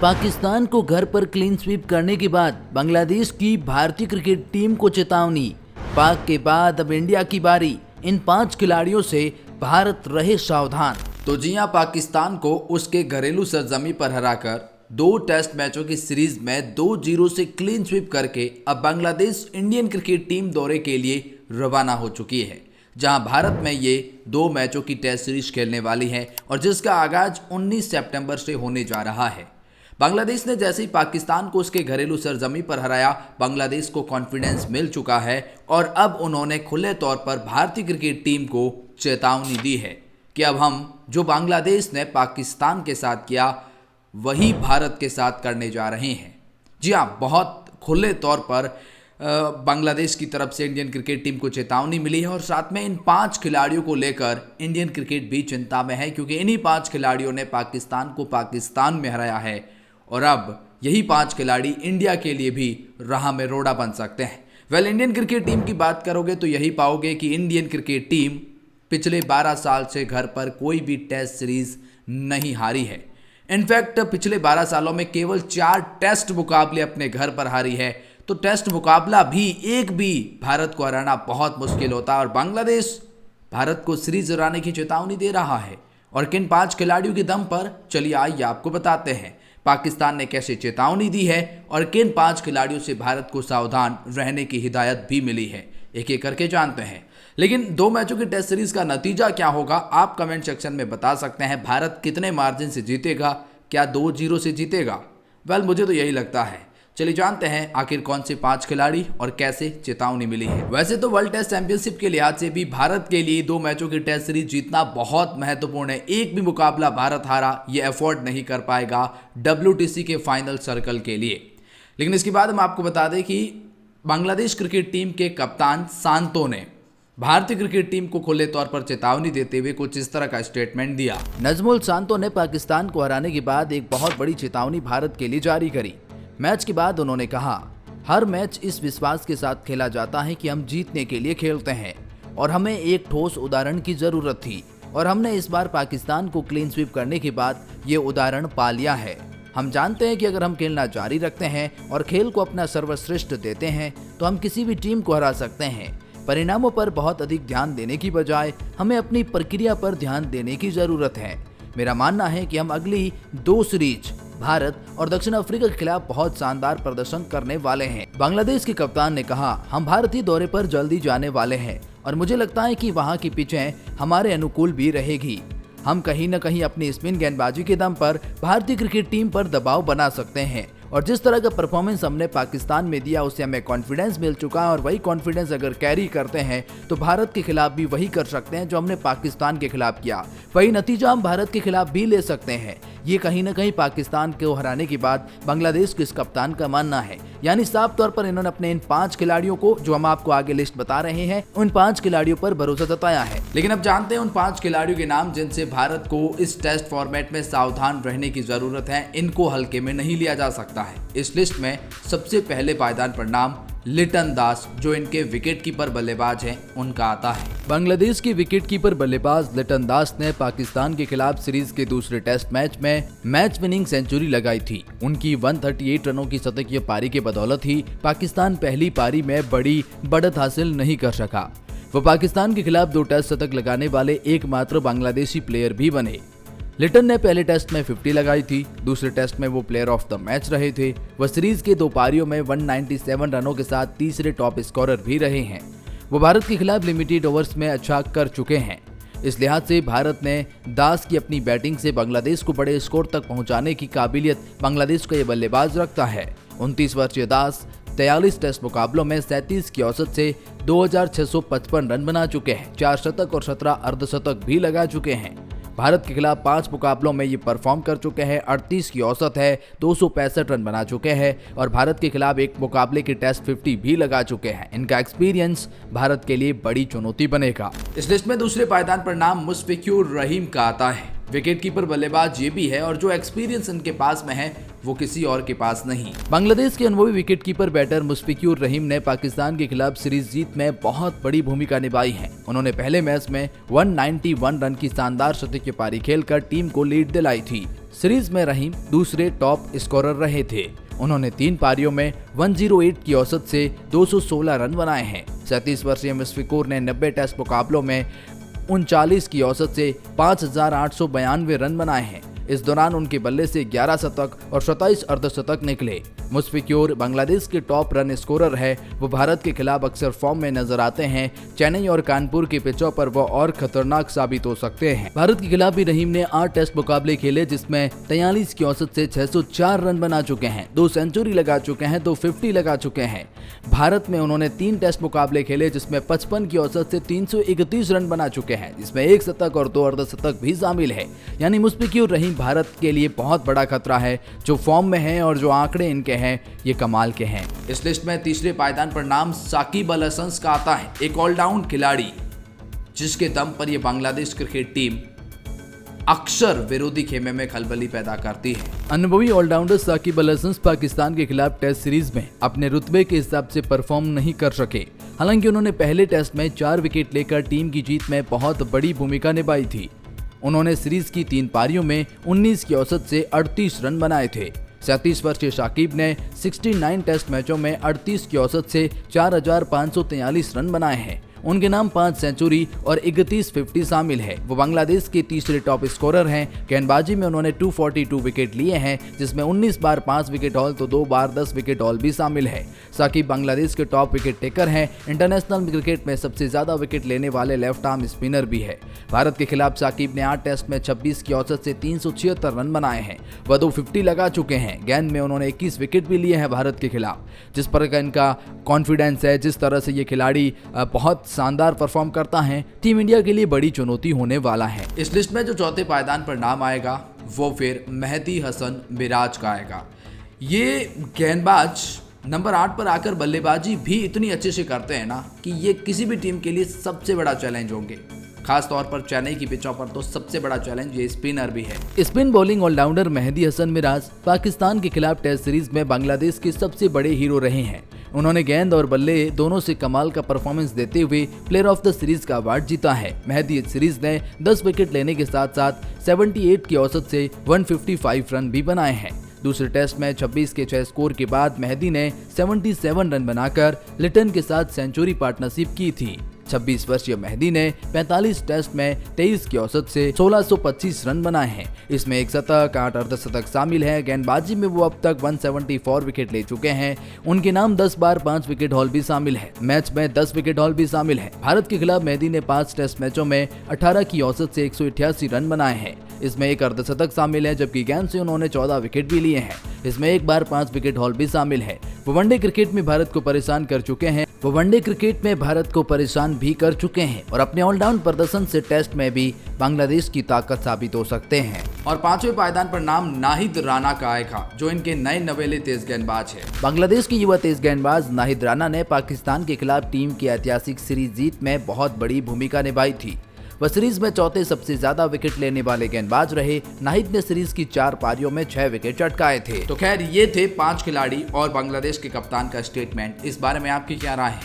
पाकिस्तान को घर पर क्लीन स्वीप करने के बाद बांग्लादेश की भारतीय क्रिकेट टीम को चेतावनी। पाक के बाद अब इंडिया की बारी। इन 5 खिलाड़ियों से भारत रहे सावधान। तो जी हां, पाकिस्तान को उसके घरेलू सरजमी पर हराकर 2 टेस्ट मैचों की सीरीज में 2-0 से क्लीन स्वीप करके अब बांग्लादेश इंडियन क्रिकेट टीम दौरे के लिए रवाना हो चुकी है, जहां भारत में ये 2 मैचों की टेस्ट सीरीज खेलने वाली है और जिसका आगाज 19 सितंबर से होने जा रहा है। बांग्लादेश ने जैसे ही पाकिस्तान को उसके घरेलू सरजमी पर हराया, बांग्लादेश को कॉन्फिडेंस मिल चुका है और अब उन्होंने खुले तौर पर भारतीय क्रिकेट टीम को चेतावनी दी है कि अब हम जो बांग्लादेश ने पाकिस्तान के साथ किया वही भारत के साथ करने जा रहे हैं। जी हाँ, बहुत खुले तौर पर बांग्लादेश की तरफ से इंडियन क्रिकेट टीम को चेतावनी मिली है और साथ में इन 5 खिलाड़ियों को लेकर इंडियन क्रिकेट भी चिंता में है, क्योंकि इन्हीं 5 खिलाड़ियों ने पाकिस्तान को पाकिस्तान में हराया है और अब यही 5 खिलाड़ी इंडिया के लिए भी राह में रोड़ा बन सकते हैं। इंडियन क्रिकेट टीम की बात करोगे तो यही पाओगे कि इंडियन क्रिकेट टीम पिछले 12 साल से घर पर कोई भी टेस्ट सीरीज नहीं हारी है। इनफैक्ट पिछले 12 सालों में केवल 4 टेस्ट मुकाबले अपने घर पर हारी है। तो टेस्ट मुकाबला भी एक भी भारत को हराना बहुत मुश्किल होता है और बांग्लादेश भारत को सीरीज हराने की चेतावनी दे रहा है। और किन 5 खिलाड़ियों के दम पर, चलिए आइए आपको बताते हैं पाकिस्तान ने कैसे चेतावनी दी है और किन 5 खिलाड़ियों से भारत को सावधान रहने की हिदायत भी मिली है। एक एक करके जानते हैं। लेकिन 2 मैचों की टेस्ट सीरीज का नतीजा क्या होगा आप कमेंट सेक्शन में बता सकते हैं। भारत कितने मार्जिन से जीतेगा? क्या 2-0 से जीतेगा? मुझे तो यही लगता है। चलिए जानते हैं आखिर कौन से 5 खिलाड़ी और कैसे चेतावनी मिली है। वैसे तो वर्ल्ड टेस्ट चैंपियनशिप के लिहाज से भी भारत के लिए 2 मैचों की टेस्ट सीरीज जीतना बहुत महत्वपूर्ण है। एक भी मुकाबला भारत हारा ये अफोर्ड नहीं कर पाएगा WTC के फाइनल सर्कल के लिए। लेकिन इसके बाद हम आपको बता दें कि बांग्लादेश क्रिकेट टीम के कप्तान सांतो ने भारतीय क्रिकेट टीम को खुले तौर पर चेतावनी देते हुए कुछ इस तरह का स्टेटमेंट दिया। नजमुल सांतो ने पाकिस्तान को हराने के बाद एक बहुत बड़ी चेतावनी भारत के लिए जारी करी। मैच के बाद उन्होंने कहा, हर मैच इस विश्वास के साथ खेला जाता है कि हम जीतने के लिए खेलते हैं और हमें एक ठोस उदाहरण की जरूरत थी और हमने इस बार पाकिस्तान को क्लीन स्वीप करने के बाद ये उदाहरण पा लिया है। हम जानते हैं कि अगर हम खेलना जारी रखते हैं और खेल को अपना सर्वश्रेष्ठ देते हैं तो हम किसी भी टीम को हरा सकते हैं। परिणामों पर बहुत अधिक ध्यान देने की बजाय हमें अपनी प्रक्रिया पर ध्यान देने की जरूरत है। मेरा मानना है कि हम अगली 2 सीरीज भारत और दक्षिण अफ्रीका के खिलाफ बहुत शानदार प्रदर्शन करने वाले हैं। बांग्लादेश के कप्तान ने कहा, हम भारतीय दौरे पर जल्दी जाने वाले हैं और मुझे लगता है कि वहां की पिचें हमारे अनुकूल भी रहेगी। हम कहीं न कहीं अपनी स्पिन गेंदबाजी के दम पर भारतीय क्रिकेट टीम पर दबाव बना सकते हैं और जिस तरह का परफॉर्मेंस हमने पाकिस्तान में दिया उससे हमें कॉन्फिडेंस मिल चुका है और वही कॉन्फिडेंस अगर कैरी करते हैं तो भारत के खिलाफ भी वही कर सकते हैं जो हमने पाकिस्तान के खिलाफ किया। वही नतीजा हम भारत के खिलाफ भी ले सकते हैं। ये कहीं न कहीं पाकिस्तान को हराने के बाद बांग्लादेश के इस कप्तान का मानना है। यानी साफ तौर पर इन्होंने अपने इन 5 खिलाड़ियों को, जो हम आपको आगे लिस्ट बता रहे हैं, उन 5 खिलाड़ियों पर भरोसा जताया है। लेकिन अब जानते हैं उन 5 खिलाड़ियों के नाम जिनसे भारत को इस टेस्ट फॉर्मेट में सावधान रहने की जरूरत है। इनको हल्के में नहीं लिया जा सकता है। इस लिस्ट में सबसे पहले पायदान पर नाम लिटन दास, जो इनके विकेट कीपर बल्लेबाज हैं, उनका आता है। बांग्लादेश के विकेट कीपर बल्लेबाज लिटन दास ने पाकिस्तान के खिलाफ सीरीज के दूसरे टेस्ट मैच में मैच विनिंग सेंचुरी लगाई थी। उनकी 138 रनों की शतकीय पारी के बदौलत ही पाकिस्तान पहली पारी में बड़ी बढ़त हासिल नहीं कर सका। वो पाकिस्तान के खिलाफ 2 टेस्ट शतक लगाने वाले एकमात्र बांग्लादेशी प्लेयर भी बने। लिटन ने पहले टेस्ट में 50 लगाई थी। दूसरे टेस्ट में वो प्लेयर ऑफ द मैच रहे थे। वह सीरीज के 2 पारियों में 197 रनों के साथ तीसरे टॉप स्कोरर भी रहे हैं। वो भारत के खिलाफ लिमिटेड ओवर्स में अच्छा कर चुके हैं। इस लिहाज से भारत ने दास की अपनी बैटिंग से बांग्लादेश को बड़े स्कोर तक पहुंचाने की काबिलियत बांग्लादेश का ये बल्लेबाज रखता है। 29 वर्षीय दास 43 टेस्ट मुकाबलों में 37 की औसत से 2655 रन बना चुके हैं। 4 शतक और 17 अर्धशतक भी लगा चुके हैं। भारत के खिलाफ 5 मुकाबलों में ये परफॉर्म कर चुके हैं। 38 की औसत है, 265 रन बना चुके हैं और भारत के खिलाफ एक मुकाबले की टेस्ट 50 भी लगा चुके हैं। इनका एक्सपीरियंस भारत के लिए बड़ी चुनौती बनेगा। इस लिस्ट में दूसरे पायदान पर नाम मुशफिकुर रहीम का आता है। विकेट कीपर बल्लेबाज ये भी है और जो एक्सपीरियंस इनके पास में है वो किसी और के पास नहीं। बांग्लादेश के अनुभवी wicket keeper batter Mushfiqur Rahim ने पाकिस्तान के खिलाफ सीरीज जीत में बहुत बड़ी भूमिका निभाई है। उन्होंने पहले मैच में 191 रन की शानदार शतकीय पारी खेलकर टीम को लीड दिलाई थी। सीरीज में रहीम दूसरे टॉप स्कोरर रहे थे। उन्होंने 3 पारियों में 108 की औसत से 216 रन बनाए हैं। 37 वर्षीय मुशफिकुर ने 90 टेस्ट मुकाबलों में 39 की औसत से 5,892 रन बनाए हैं। इस दौरान उनके बल्ले से 11 शतक और 27 अर्धशतक निकले। मुशफिकुर बांग्लादेश के टॉप रन स्कोरर है। वो भारत के खिलाफ अक्सर फॉर्म में नजर आते हैं। चेन्नई और कानपुर की पिचों पर वो और खतरनाक साबित हो सकते हैं। भारत के खिलाफ भी रहीम ने 8 टेस्ट मुकाबले खेले, जिसमें 43 की औसत से 604 रन बना चुके हैं, 2 सेंचुरी लगा चुके हैं, 2 50 लगा चुके हैं। भारत में उन्होंने 3 टेस्ट मुकाबले खेले, जिसमें 55 की औसत से 331 रन बना चुके हैं, जिसमें 1 शतक और 2 अर्धशतक भी शामिल है। यानी मुशफिकुर रहीम भारत के लिए बहुत बड़ा खतरा है। जो फॉर्म में है और जो आंकड़े इनके हैं, ये कमाल के हैं। इस लिस्ट में तीसरे पायदान पर नाम साकिब अल हसन का आता है, एक ऑलराउंड खिलाड़ी जिसके दम पर ये बांग्लादेश क्रिकेट टीम अक्सर विरोधी खेमे में खलबली पैदा करती है। अनुभवी ऑलराउंडर साकिब अल हसन पाकिस्तान के खिलाफ टेस्ट सीरीज में अपने रुतबे के हिसाब से परफॉर्म नहीं कर सके। हालांकि उन्होंने पहले टेस्ट में 4 विकेट लेकर टीम की जीत में बहुत बड़ी भूमिका निभाई थी। उन्होंने सीरीज की 3 पारियों में 19 की औसत से 38 रन बनाए थे। 37 वर्षीय शाकिब ने 69 टेस्ट मैचों में 38 की औसत से 4,543 रन बनाए हैं। उनके नाम 5 सेंचुरी और 31 50 शामिल है। वो बांग्लादेश के तीसरे टॉप स्कोरर हैं। गेंदबाजी में उन्होंने 242 विकेट लिए हैं, जिसमें 19 बार 5 विकेट हॉल तो 2 बार 10 विकेट हॉल भी शामिल है। साकिब बांग्लादेश के टॉप विकेट टेकर हैं। इंटरनेशनल क्रिकेट में सबसे ज्यादा विकेट लेने वाले लेफ्ट आर्म स्पिनर भी है। भारत के खिलाफ साकिब ने 8 टेस्ट में 26 की औसत से 376 रन बनाए हैं। वह 250 लगा चुके हैं। गेंद में उन्होंने 21 विकेट भी लिए हैं भारत के खिलाफ। जिस पर का इनका कॉन्फिडेंस है, जिस तरह से ये खिलाड़ी बहुत शानदार परफॉर्म करता है, टीम इंडिया के लिए बड़ी चुनौती होने वाला है। इस लिस्ट में जो चौथे पायदान पर नाम आएगा वो फिर मेहदी हसन मिराज का आएगा। ये गेंदबाज नंबर 8 पर आकर बल्लेबाजी भी इतनी अच्छे से करते हैं ना कि ये किसी भी टीम के लिए सबसे बड़ा चैलेंज होंगे। खास तौर पर चेन्नई की पिचों पर तो सबसे बड़ा चैलेंज ये स्पिनर भी है। Spin bowling all-rounder Mehidy Hasan Miraz Pakistan के खिलाफ टेस्ट सीरीज में बांग्लादेश के सबसे बड़े हीरो रहे हैं। उन्होंने गेंद और बल्ले दोनों से कमाल का परफॉर्मेंस देते हुए प्लेयर ऑफ द सीरीज का अवार्ड जीता है। मेहदी इस सीरीज ने 10 विकेट लेने के साथ साथ 78 की औसत से 155 रन भी बनाए हैं। दूसरे टेस्ट में 26 के 6 स्कोर के बाद मेहदी ने 77 रन बनाकर लिटन के साथ सेंचुरी पार्टनरशिप की थी। 26 वर्षीय मेहदी ने 45 टेस्ट में 23 की औसत से 1625 रन बनाए हैं। इसमें 1 शतक 8 अर्धशतक शामिल है। गेंदबाजी में वो अब तक 174 विकेट ले चुके हैं। उनके नाम 10 बार 5 विकेट हॉल भी शामिल है। मैच में 10 विकेट हॉल भी शामिल है। भारत के खिलाफ मेहदी ने 5 टेस्ट मैचों में 18 की औसत से 188 रन बनाए हैं। इसमें 1 अर्धशतक शामिल है, जबकि गेंद से उन्होंने 14 विकेट भी लिए हैं। इसमें 1 बार 5 विकेट हॉल भी शामिल है। वो वनडे क्रिकेट में भारत को परेशान कर चुके हैं। और अपने ऑलराउंड प्रदर्शन से टेस्ट में भी बांग्लादेश की ताकत साबित हो सकते हैं। और 5वें पायदान पर नाम नाहिद राणा का आएगा, जो इनके नए नवेले तेज गेंदबाज है। बांग्लादेश के युवा तेज गेंदबाज नाहिद राणा ने पाकिस्तान के खिलाफ टीम की ऐतिहासिक सीरीज जीत में बहुत बड़ी भूमिका निभाई थी। वह सीरीज में चौथे सबसे ज्यादा विकेट लेने वाले गेंदबाज रहे। नाहिद ने सीरीज की 4 पारियों में 6 विकेट चटकाए थे। तो खैर, ये थे 5 खिलाड़ी और बांग्लादेश के कप्तान का स्टेटमेंट। इस बारे में आपकी क्या राय है?